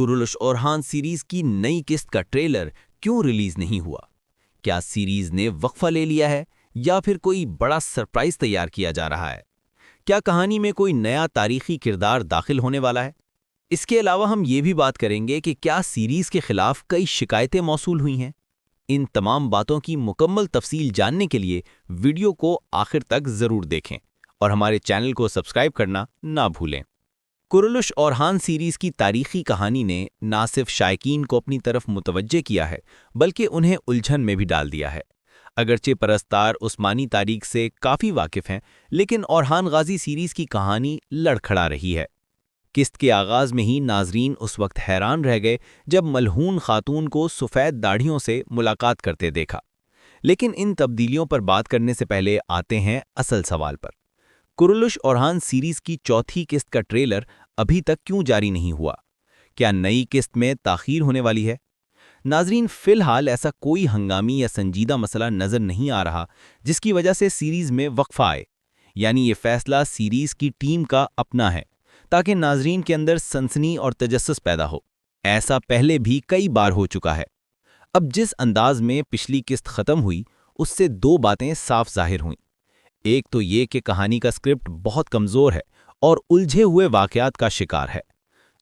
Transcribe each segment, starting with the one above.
Kurulus Orhan series की नई किस्त का ट्रेलर क्यों रिलीज नहीं हुआ? क्या सीरीज ने वक्फा ले लिया है या फिर कोई बड़ा सरप्राइज तैयार किया जा रहा है? क्या कहानी में कोई नया तारीखी किरदार दाखिल होने वाला है? इसके अलावा हम ये भी बात करेंगे कि क्या सीरीज के खिलाफ कई शिकायतें मौसूल हुई हैं। इन तमाम बातों की मुकम्मल तफसील जानने के लिए वीडियो को आखिर तक जरूर देखें और हमारे चैनल को सब्सक्राइब करना ना भूलें। कुरुलुश ओरहान सीरीज की तारीखी कहानी ने ना सिर्फ शायकीन को अपनी तरफ मुतवज्जे किया है बल्कि उन्हें उलझन में भी डाल दिया है। अगरचे परस्तार उस्मानी तारीख से काफ़ी वाकिफ हैं, लेकिन ओरहान गाजी सीरीज की कहानी लड़खड़ा रही है। किस्त के आगाज़ में ही नाजरीन उस वक्त हैरान रह गए जब मलहून खातून को सफ़ेद दाढ़ियों से मुलाकात करते देखा। लेकिन इन तब्दीलियों पर बात करने से पहले आते हैं असल सवाल पर। कुरुलुश ओरहान सीरीज की चौथी किस्त का ट्रेलर अभी तक क्यों जारी नहीं हुआ? क्या नई किस्त में ताख़ीर होने वाली है? नाजरीन, फिलहाल ऐसा कोई हंगामी या संजीदा मसला नज़र नहीं आ रहा जिसकी वजह से सीरीज में वक्फा आए। यानी ये फैसला सीरीज की टीम का अपना है ताकि नाजरीन के अंदर सनसनी और तजस्सुस पैदा हो। ऐसा पहले भी कई बार हो चुका है। अब जिस अंदाज में पिछली किस्त ख़त्म हुई उससे दो बातें साफ ज़ाहिर हुईं। एक तो ये कि कहानी का स्क्रिप्ट बहुत कमज़ोर है और उलझे हुए वाक़यात का शिकार है।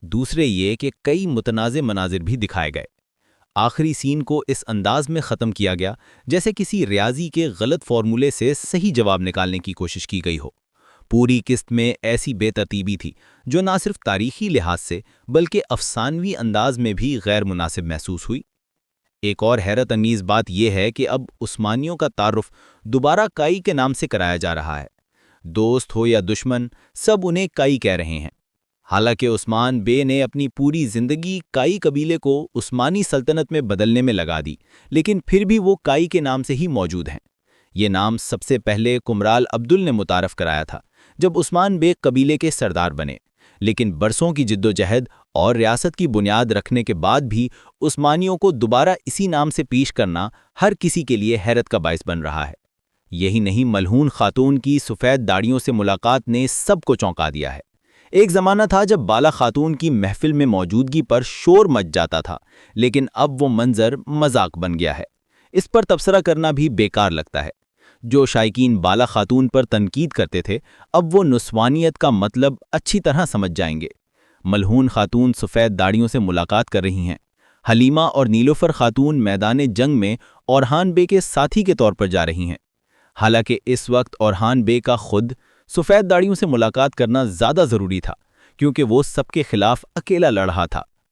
दूसरे ये कि कई मुतनाज़े मनाजिर भी दिखाए गए। आखिरी सीन को इस अंदाज में ख़त्म किया गया जैसे किसी रियाजी के गलत फार्मूले से सही जवाब निकालने की कोशिश की गई हो। पूरी किस्त में ऐसी बेतरतीबी थी जो ना सिर्फ तारीख़ी लिहाज से बल्कि अफसानवी अंदाज में भी गैर मुनासिब महसूस हुई। एक और हैरत अंगेज़ बात यह है कि अब उस्मानियों का तारुफ दोबारा काई के नाम से कराया जा रहा है। दोस्त हो या दुश्मन, सब उन्हें काई कह रहे हैं। हालांकि उस्मान बे ने अपनी पूरी ज़िंदगी काई कबीले को उस्मानी सल्तनत में बदलने में लगा दी, लेकिन फिर भी वो काई के नाम से ही मौजूद हैं। ये नाम सबसे पहले कुमराल अब्दुल ने मुतारफ़ कराया था जब उस्मान बे कबीले के सरदार बने, लेकिन बरसों की जिद्दोजहद और रियासत की बुनियाद रखने के बाद भी उस्मानियों को दोबारा इसी नाम से पेश करना हर किसी के लिए हैरत का बायस बन रहा है। यही नहीं, मलहून खातून की सफ़ेद दाढ़ियों से मुलाकात ने सबको चौंका दिया है। एक ज़माना था जब बाला खातून की महफिल में मौजूदगी पर शोर मच जाता था, लेकिन अब वो मंजर मजाक बन गया है। इस पर तबसरा करना भी बेकार लगता है। जो शायकीन बाला खातून पर तनकीद करते थे, अब वो नुस्वानियत का मतलब अच्छी तरह समझ जाएंगे। मलहून खातून सफ़ेद दाढ़ियों से मुलाकात कर रही हैं। हलीमा और नीलोफर खातून मैदान जंग में ओरहान बे के साथी के तौर पर जा रही हैं। हालांकि इस वक्त ओरहान बे का खुद सफ़ेद दाढ़ियों से मुलाकात करना ज़्यादा ज़रूरी था, क्योंकि वो सबके खिलाफ अकेला लड़ रहा था।